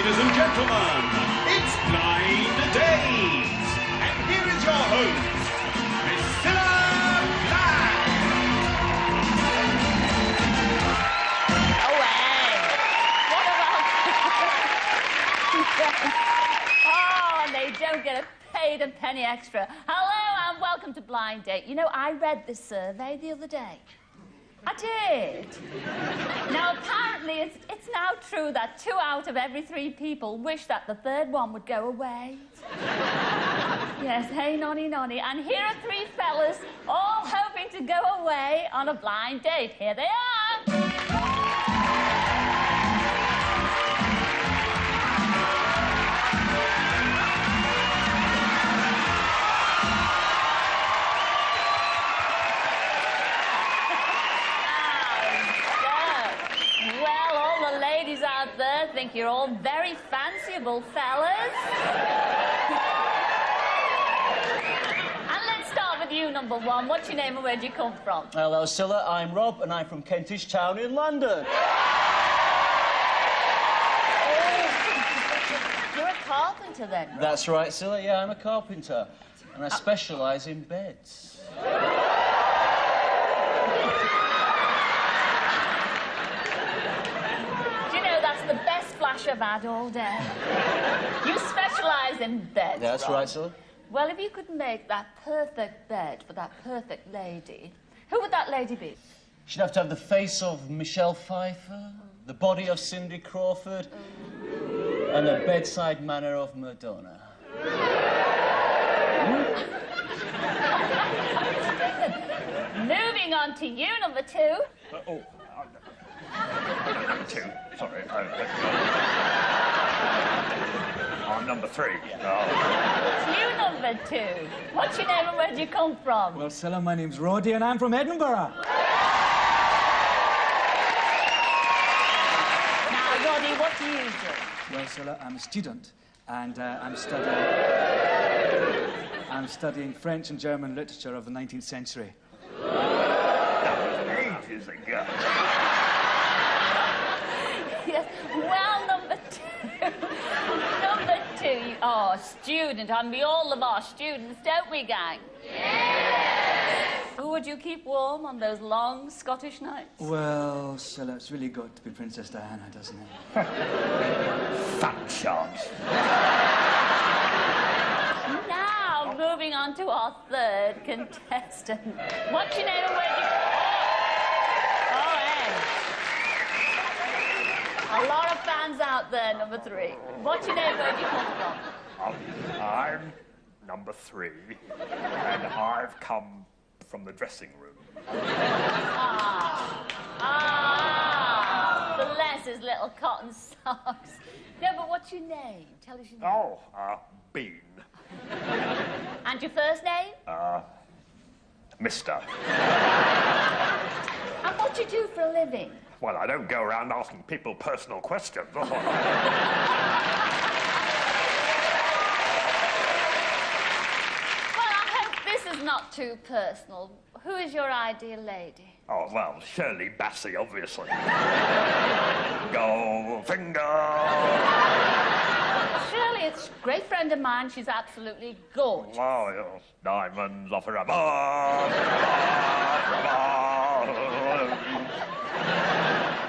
ladies and gentlemen, it's Blind Days. And here is your host, Mr.Bean. Away. What about... Oh, and they don't get paid a penny extra. Hello and welcome to Blind Date. You know, I read this survey the other day. I did. Now, apparently, it's now true that 2 out of every 3 people wish that the third one would go away. Yes, hey, nonny, nonny. And here are 3 fellas all hoping to go away on a blind date. Here they are. Out there think you're all very fanciable fellas. And let's start with you, number 1. What's your name and where'd you come from? Hello, Scylla. I'm Rob, and I'm from Kentish Town in London. Oh, you're a carpenter, then? Rob? That's right, Scylla. Yeah, I'm a carpenter, and I specialise in beds. The best flash I've had all day. You specialise in beds, That's Rob. right, Scylla. Well, if you could make that perfect bed for that perfect lady, who would that lady be? She'd have to have the face of Michelle Pfeiffer, the body of Cindy Crawford, and the bedside manner of Madonna. Moving on to you, number 2. Number 2. Sorry. I'm number 3. It's you, number 2. What's your name and where do you come from? Well, Scylla, my name's Roddy and I'm from Edinburgh. Now, Roddy, what do you do? Well, Scylla, I'm a student and I'm studying French and German literature of the 19th century. That was ages ago. Yes. Well, number 2. Number 2. Oh, student. And we all love our students, don't we, gang? Yes! Who would you keep warm on those long Scottish nights? Well, Scylla, it's really got to be Princess Diana, doesn't it? Fat chance. Now, moving on to our 3rd contestant. What's your name and where do you... Oh, hey. A lot of fans out there, number 3. What's your name? Where do you come from? I'm number 3, and I've come from the dressing room. Bless his little cotton socks. No, but what's your name? Tell us your name. Oh, Bean. And your first name? Mr. And what do you do for a living? Well, I don't go around asking people personal questions. Well, I hope this is not too personal. Who is your ideal lady? Oh, well, Shirley Bassey, obviously. Goldfinger! Shirley, it's a great friend of mine. She's absolutely gorgeous. Oh, yes. Diamonds off her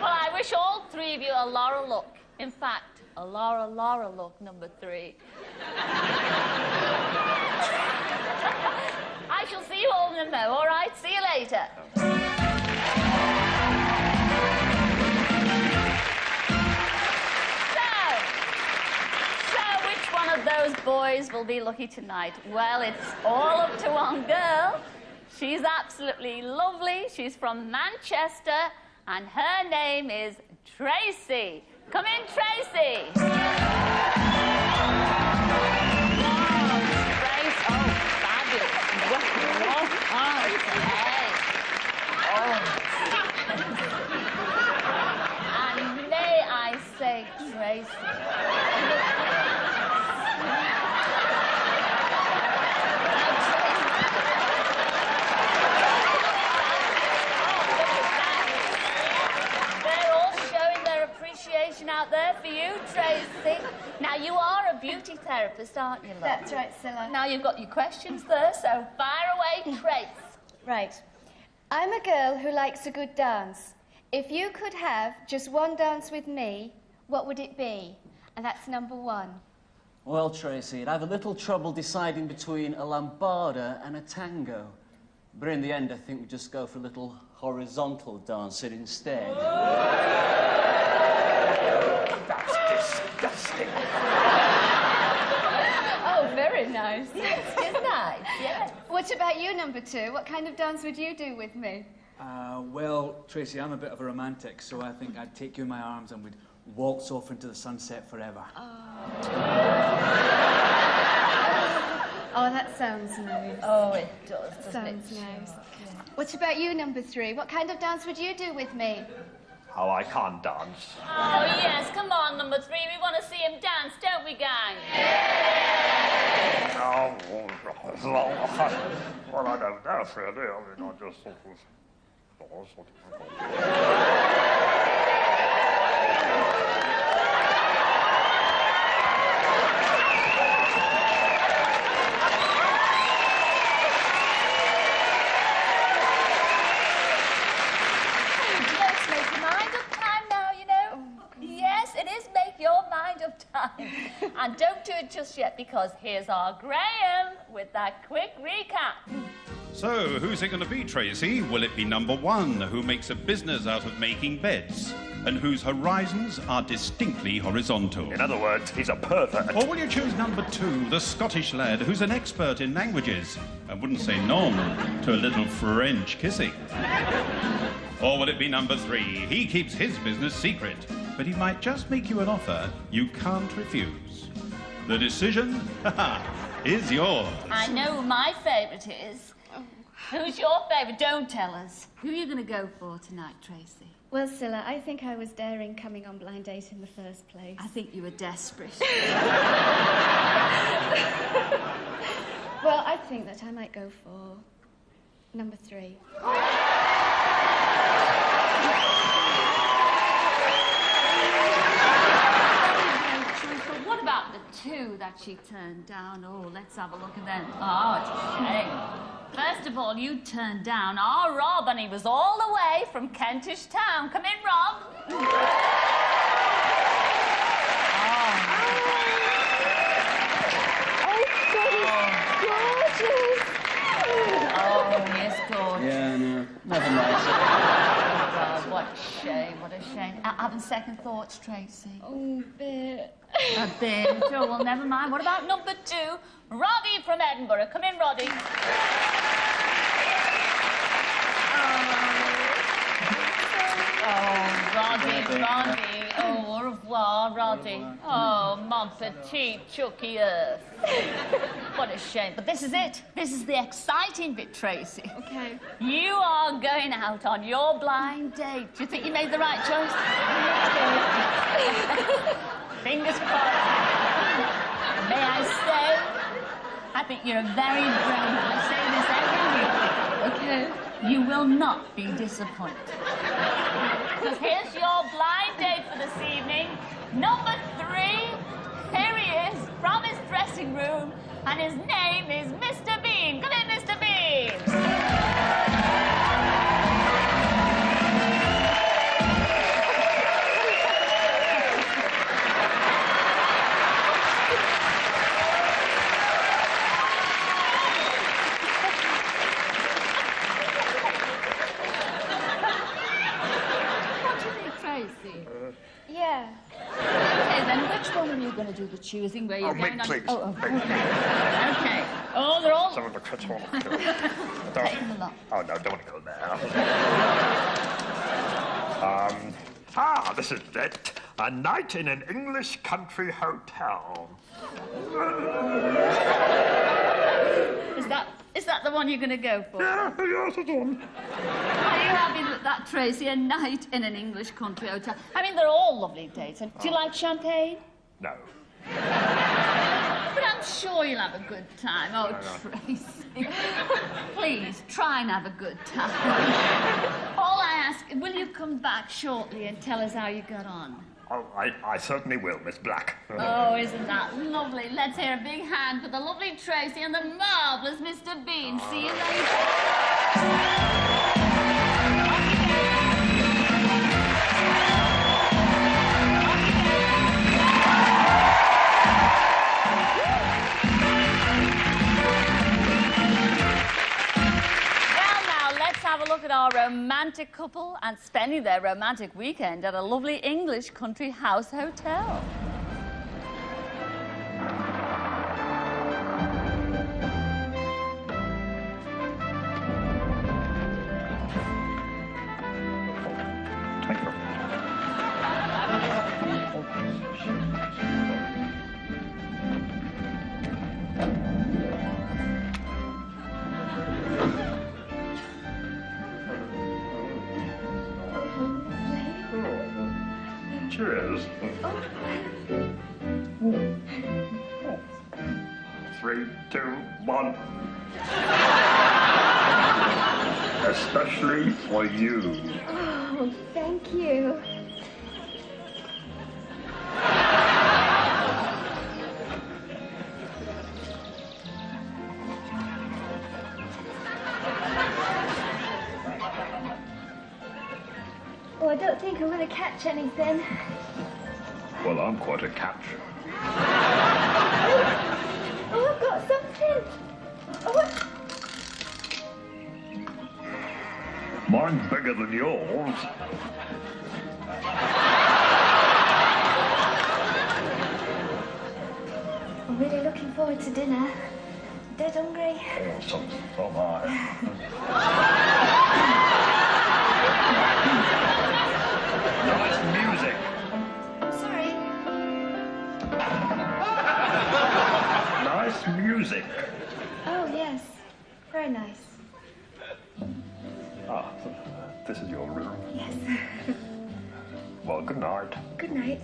Well, I wish all 3 of you a Laura look. In fact, a Laura look, number 3. I shall see you all in the mo, all right? See you later. So which one of those boys will be lucky tonight? Well, it's all up to one girl. She's absolutely lovely. She's from Manchester, and her name is Tracy. Come in, Tracy. Wow, Tracy. Oh, fabulous. And may I say, Tracy, out there for you, Tracy. Now, you are a beauty therapist, aren't you, love? That's right, Scylla. Now you've got your questions there, so fire away, Trace. Right. I'm a girl who likes a good dance. If you could have just one dance with me, what would it be? And that's number one. Well, Tracy, I'd have a little trouble deciding between a lambada and a tango. But in the end, I think we just go for a little horizontal dancing instead. That's disgusting. Oh, very nice. Yes, isn't it? Yes. What about you, number two? What kind of dance would you do with me? Well, Tracy, I'm a bit of a romantic, so I think I'd take you in my arms and we'd waltz off into the sunset forever. Oh, that sounds nice. Oh, it does, doesn't Sounds it? nice. What about you, number three? What kind of dance would you do with me? Oh, I can't dance. Oh, yes, come on, number three. We want to see him dance, don't we, gang? Oh, well, I don't know, really. I mean, I just sort of... Yes, it is make your mind up time. And don't do it just yet, because here's our Graham with that quick recap. So, who's it going to be, Tracy? Will it be number one, who makes a business out of making beds, and whose horizons are distinctly horizontal? In other words, he's a pervert. Or will you choose number two, the Scottish lad who's an expert in languages and wouldn't say non to a little French kissing? Or will it be number three, he keeps his business secret, but he might just make you an offer you can't refuse? The decision, is yours. I know who my favourite is. Who's your favourite? Don't tell us. Who are you going to go for tonight, Tracy? Well, Scylla, I think I was daring coming on Blind Date in the first place. I think you were desperate. Well, I think that I might go for number three. But what about the two that she turned down? Oh, let's have a look at them. Oh, it's a shame. First of all, you turned down our Rob, and he was all the way from Kentish Town. Come in, Rob. Oh, yes, gorgeous. Yeah, no, never mind. God, what a shame, what a shame. Having second thoughts, Tracy? Oh, bit. A bit. Oh, well, never mind. What about number two? Roddy from Edinburgh. Come in, Roddy. Oh, Roddy. Oh, au revoir, Roddy. Oh, mon petit Chucky Earth. What a shame. But this is it. This is the exciting bit, Tracy. Okay. You are going out on your blind date. Do you think you made the right choice? Fingers crossed. May I say, I think you're very brave. I say this every week. Okay. You will not be disappointed. Because here's your blind date for this evening. Number three. Here he is from his dressing room, and his name is Mr. Bean. Come in, Mr. Bean. Yeah. Okay, then which one are you going to do the choosing? Where you're going me, on? please. Oh, okay. Okay. Oh, they're all Some of the control. taking a lot. Oh, no, don't want to go there. This is it. A night in an English country hotel. Is that the one you're going to go for? Yeah, yes, it's on. Are you happy with that, Tracy? A night in an English country hotel. I mean, they're all lovely dates. And do you like champagne? No. But I'm sure you'll have a good time. Oh, Tracy. Please, try and have a good time. All I ask, will you come back shortly and tell us how you got on? Oh, I certainly will, Miss Black. Oh, isn't that lovely? Let's hear a big hand for the lovely Tracy and the marvellous Mr. Bean. See you later. Have a look at our romantic couple and spending their romantic weekend at a lovely English country house hotel. Thank you. Cheers. 3, 2, 1. Especially for you. Oh, thank you. Oh, I don't think I'm going to catch anything. Well, I'm quite a catch. Oh, I've got something. Oh, Mine's bigger than yours. I'm really looking forward to dinner. Dead hungry. Oh, so am I. Nice music. Sorry. Nice music. Oh, yes. Very nice. Ah, this is your room. Yes. Well, good night. Good night.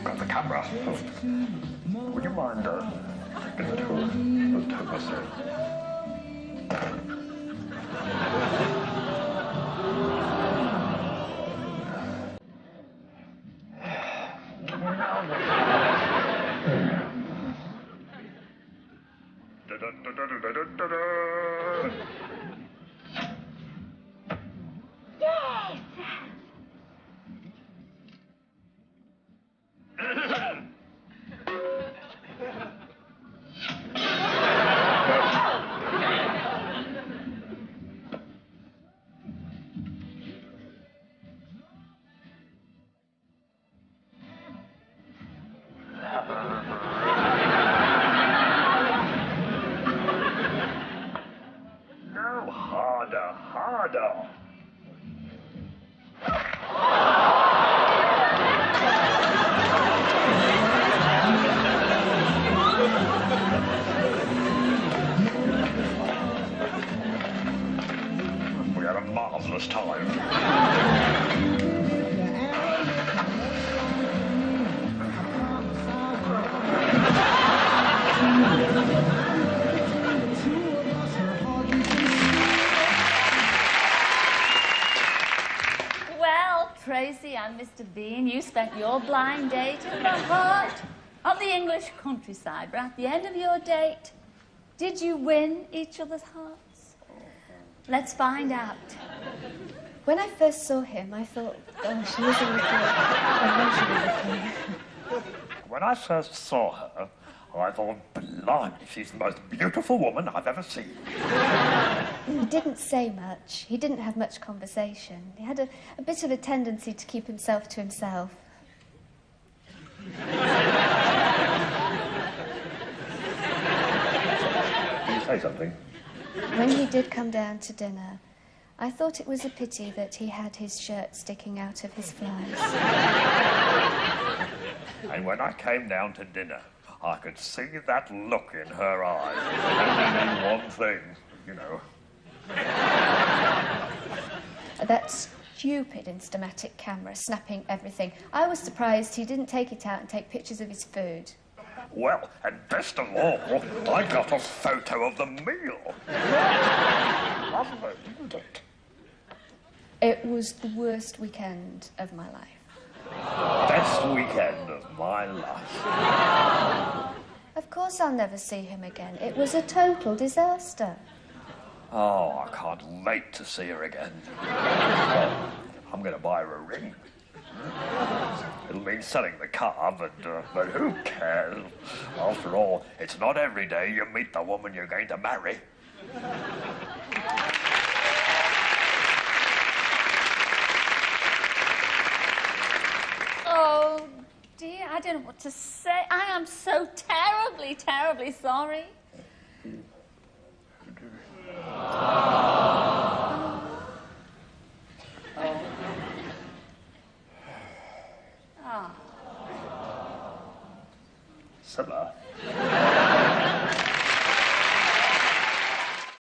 Got the camera. Would you mind taking the tour of the Yes! No, harder, harder. We had a marvelous time. Well, Tracy and Mr. Bean, you spent your blind date in the heart of the English countryside. But at the end of your date, did you win each other's hearts? Let's find out. When I first saw him, I thought, oh, she is a little emotional looking. When I first saw her, I thought, blimey, she's the most beautiful woman I've ever seen. He didn't say much. He didn't have much conversation. He had a bit of a tendency to keep himself to himself. Can you say something? When he did come down to dinner, I thought it was a pity that he had his shirt sticking out of his flies. And when I came down to dinner, I could see that look in her eyes. Only one thing, you know. That stupid Instamatic camera snapping everything. I was surprised he didn't take it out and take pictures of his food. Well, and best of all, I got a photo of the meal. Wasn't it? It was the worst weekend of my life. Best weekend of my life. Of course I'll never see him again. It was a total disaster. Oh, I can't wait to see her again. Well, I'm going to buy her a ring. It'll mean selling the car, but who cares? After all, it's not every day you meet the woman you're going to marry. Oh, dear, I don't know what to say. I am so terribly, terribly sorry. Scylla.